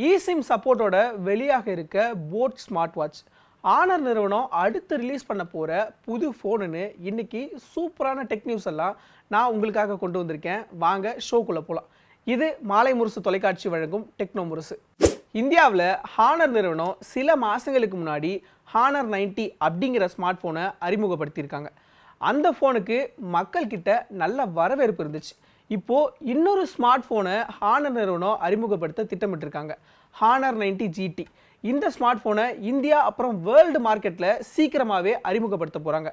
eSIM சப்போர்ட்டோட வெளியாக இருக்க போட் ஸ்மார்ட் வாட்ச் ஆனர் நிறுவனம் அடுத்து ரிலீஸ் பண்ண போகிற புது ஃபோனுன்னு இன்னைக்கு சூப்பரான டெக் நியூஸ் எல்லாம் நான் உங்களுக்காக கொண்டு வந்திருக்கேன். வாங்க ஷோக்குள்ளே போகலாம். இது மாலை முரசு தொலைக்காட்சி வழங்கும் டெக்னோ முரசு. இந்தியாவில் ஹானர் நிறுவனம் சில மாதங்களுக்கு முன்னாடி ஹானர் 90 அப்படிங்கிற ஸ்மார்ட் ஃபோனை அறிமுகப்படுத்தியிருக்காங்க. அந்த ஃபோனுக்கு மக்கள்கிட்ட நல்ல வரவேற்பு இருந்துச்சு. இப்போது இன்னொரு ஸ்மார்ட் ஃபோனை ஹானர் நிறுவனம் அறிமுகப்படுத்த திட்டமிட்டிருக்காங்க. Honor 90 GT. இந்த ஸ்மார்ட் ஃபோனை இந்தியா அப்புறம் வேர்ல்டு மார்க்கெட்டில் சீக்கிரமாகவே அறிமுகப்படுத்த போகிறாங்க.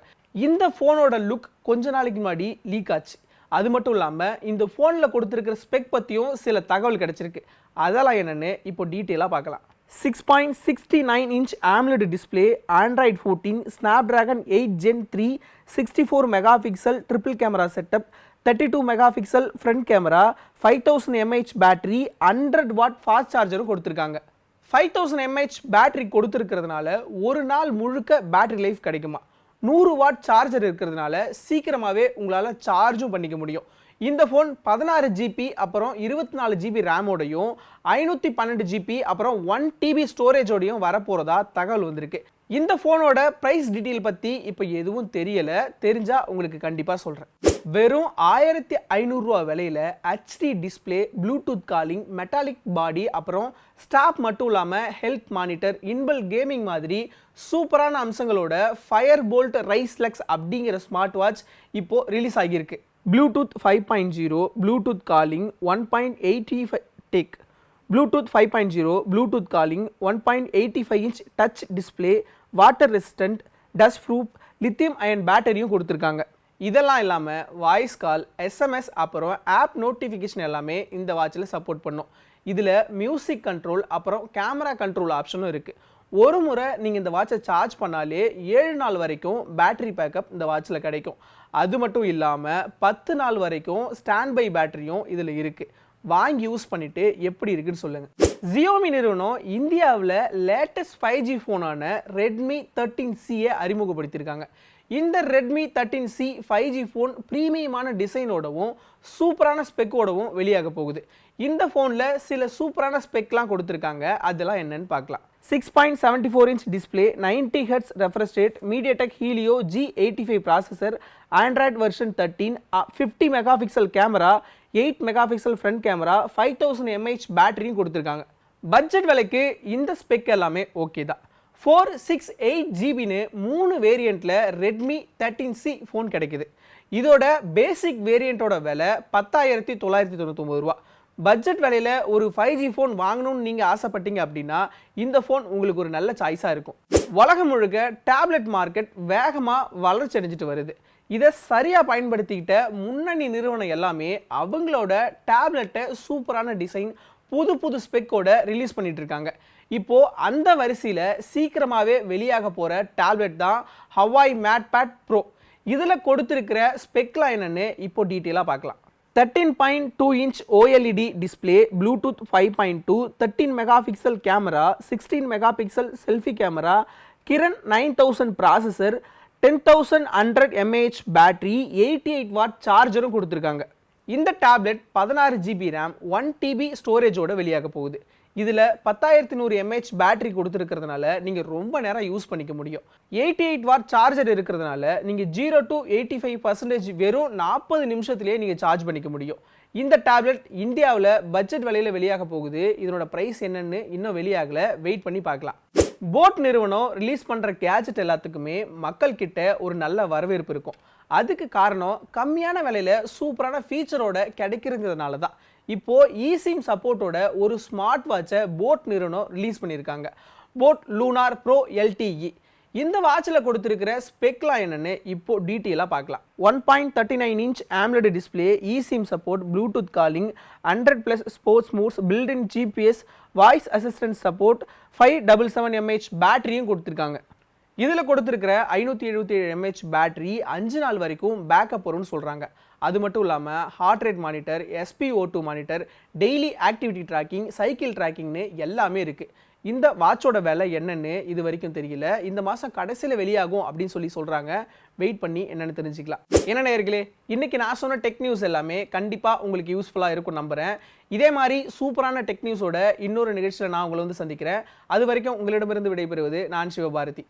இந்த ஃபோனோட லுக் கொஞ்ச நாளைக்கு முன்னாடி லீக் ஆச்சு. அது மட்டும் இல்லாமல் இந்த ஃபோனில் கொடுத்துருக்கிற ஸ்பெக் பற்றியும் சில தகவல் கிடச்சிருக்கு. அதெல்லாம் என்னென்னு இப்போ டீட்டெயிலாக பார்க்கலாம். 6.69 inch AMOLED display, Android 14, Snapdragon 8 Gen 3, 64 megapixel triple camera setup, 32 megapixel front camera, 5000 mAh battery, 100 watt fast charger கொடுத்திருக்காங்க. 5000 mAh பேட்டரி கொடுத்திருக்கிறதுனால ஒரு நாள் முழுக்க பேட்டரி லைஃப் கிடைக்குமா. 100 வாட் சார்ஜர் இருக்கிறதுனால சீக்கிரமாகவே உங்களால் சார்ஜும் பண்ணிக்க முடியும். இந்த ஃபோன் 16 GB அப்புறம் 24 GB ரேமோடையும் 512 GB அப்புறம் 1 TB ஸ்டோரேஜோடையும் வரப்போகிறதா தகவல் வந்திருக்கு. இந்த ஃபோனோட ப்ரைஸ் டீட்டெயில் பற்றி இப்போ எதுவும் தெரியலை. தெரிஞ்சால் உங்களுக்கு கண்டிப்பாக சொல்கிறேன். வெறும் 1500 ரூபா விலையில் HD display, Bluetooth calling, metallic body அப்புறம் ஸ்டாப் மட்டும் இல்லாமல் ஹெல்த் மானிட்டர், இன்பல் கேமிங் மாதிரி சூப்பரான அம்சங்களோட ஃபயர் போல்ட் ரைஸ் லெக்ஸ் அப்படிங்கிற ஸ்மார்ட் வாட்ச் இப்போது ரிலீஸ் ஆகியிருக்கு. ப்ளூடூத் 5.0, ப்ளூடூத் காலிங், 1.85 டெக், Bluetooth 5.0, Bluetooth calling, 1.85 inch touch display, water resistant, dust proof, lithium ion பேட்டரியும் கொடுத்துருக்காங்க. இதெல்லாம் இல்லாமல் வாய்ஸ் கால், SMS அப்புறம் ஆப் நோட்டிஃபிகேஷன் எல்லாமே இந்த வாட்சில் சப்போர்ட் பண்ணும். இதில் மியூசிக் கண்ட்ரோல் அப்புறம் கேமரா கண்ட்ரோல் ஆப்ஷனும் இருக்குது. ஒரு முறை நீங்கள் இந்த வாட்சை சார்ஜ் பண்ணாலே 7 நாள் வரைக்கும் பேட்டரி பேக்கப் இந்த வாட்சில் கிடைக்கும். அது மட்டும் இல்லாமல் 10 நாள் வரைக்கும் ஸ்டாண்ட் பை பேட்டரியும் இதில் இருக்குது. வாங்கி யூஸ் பண்ணிவிட்டு எப்படி இருக்குன்னு சொல்லுங்கள். Xiaomi நிறுவனம் இந்தியாவில் லேட்டஸ்ட் 5G ஃபோனான Redmi 13Cயை அறிமுகப்படுத்தியிருக்காங்க. இந்த Redmi 13C 5G ஃபோன் ப்ரீமியமான டிசைனோடவும் சூப்பரான ஸ்பெக்கோடவும் வெளியாக போகுது. இந்த ஃபோனில் சில சூப்பரான ஸ்பெக்லாம் கொடுத்துருக்காங்க. அதெல்லாம் என்னன்னு பார்க்கலாம். 6.74 inch display, 90 Hz refresh rate, MediaTek Helio G85 processor, Android version 13, 50 megapixel camera, 8 megapixel front camera, 5000 mAh பேட்டரியும் கொடுத்துருக்காங்க. பட்ஜெட் விலைக்கு இந்த ஸ்பெக் எல்லாமே ஓகே தான். 468 ஜிபின்னு 3 வேரியண்ட்டில் Redmi 13C ஃபோன் கிடைக்குது. இதோட பேசிக் வேரியண்ட்டோட விலை 10,999 ரூபா. பட்ஜெட் விலையில் ஒரு 5G ஃபோன் வாங்கணும்னு நீங்கள் ஆசைப்பட்டீங்க அப்படின்னா இந்த ஃபோன் உங்களுக்கு ஒரு நல்ல சாய்ஸாக இருக்கும். உலகம் முழுக்க டேப்லெட் மார்க்கெட் வேகமாக வளர்ச்சி அடைஞ்சிட்டு வருது. இதை சரியாக பயன்படுத்திக்கிட்ட முன்னணி நிறுவனம் எல்லாமே அவங்களோட டேப்லெட்டை சூப்பரான டிசைன், புது ஸ்பெக்கோட ரிலீஸ் பண்ணிட்டு இருக்காங்க. இப்போது அந்த வரிசையில் சீக்கிரமாகவே வெளியாக போகிற டேப்லெட் தான் ஹவாய் மேட்பேட் ப்ரோ. இதில் கொடுத்துருக்கிற ஸ்பெக்லாம் என்னென்னு இப்போ டீட்டெயிலாக பார்க்கலாம். 13.2 inch OLED display, Bluetooth 5.2, 13 megapixel camera, 16 megapixel selfie camera, Kirin 9000 processor, 10100 mAh battery, 88 watt சார்ஜரும் கொடுத்துருக்காங்க. இந்த டேப்லெட் 16 GB ரேம், 1 TB ஸ்டோரேஜோட வெளியாக போகுது. இதில் 10100 mAh பேட்டரி கொடுத்துருக்கிறதுனால நீங்கள் ரொம்ப நேரம் யூஸ் பண்ணிக்க முடியும். 88 வாட் சார்ஜர் இருக்கிறதுனால நீங்கள் 0 to 85% வெறும் 40 நிமிஷத்துலேயே நீங்கள் சார்ஜ் பண்ணிக்க முடியும். இந்த டேப்லெட் இந்தியாவில் பட்ஜெட் விலையில் வெளியாக போகுது. இதனோட ப்ரைஸ் என்னன்னு இன்னும் வெளியாகலை, வெயிட் பண்ணி பார்க்கலாம். போட் நிறுவனம் ரிலீஸ் பண்ணுற கேஜெட் எல்லாத்துக்குமே மக்கள்கிட்ட ஒரு நல்ல வரவேற்பு இருக்கும். அதுக்கு காரணம் கம்மியான விலையில் சூப்பரான ஃபீச்சரோட கிடைக்கிறதுனால தான். இப்போது eSIM சப்போர்ட்டோட ஒரு ஸ்மார்ட் வாட்சை போட் நிறுவனம் ரிலீஸ் பண்ணியிருக்காங்க. Boat lunar bro LTE. இந்த வாட்சில் கொடுத்துருக்கிற ஸ்பெக்லாம் என்னென்னு இப்போ டீட்டெயிலாக பார்க்கலாம். 1.39 inch AMOLED display, eSIM support, Bluetooth calling, 100+ sports modes, built-in GPS, voice assistant support, 577 mAh பேட்டரியும் கொடுத்துருக்காங்க. இதில் கொடுத்துருக்கிற 577 mAh பேட்டரி 5 நாள் வரைக்கும் பேக்கப் வரும்னு சொல்கிறாங்க. அது மட்டும் இல்லாமல் heart rate monitor, SpO2 monitor, daily activity tracking, cycle ட்ராக்கிங்னு எல்லாமே இருக்குது. இந்த வாட்சோட விலை என்னன்னு இது வரைக்கும் தெரியல. இந்த மாதம் கடைசியில் வெளியாகும் அப்படின்னு சொல்கிறாங்க. வெயிட் பண்ணி என்னென்னு தெரிஞ்சுக்கலாம். என்ன நேயர்களே, இன்னைக்கு நான் சொன்ன டெக் நியூஸ் எல்லாமே கண்டிப்பாக உங்களுக்கு யூஸ்ஃபுல்லாக இருக்கும் நம்புகிறேன். இதே மாதிரி சூப்பரான டெக் நியூஸோட இன்னொரு நிகழ்ச்சியில் நான் உங்களை வந்து சந்திக்கிறேன். அது வரைக்கும் உங்களிடமிருந்து விடைபெறுவது நான் சிவபாரதி.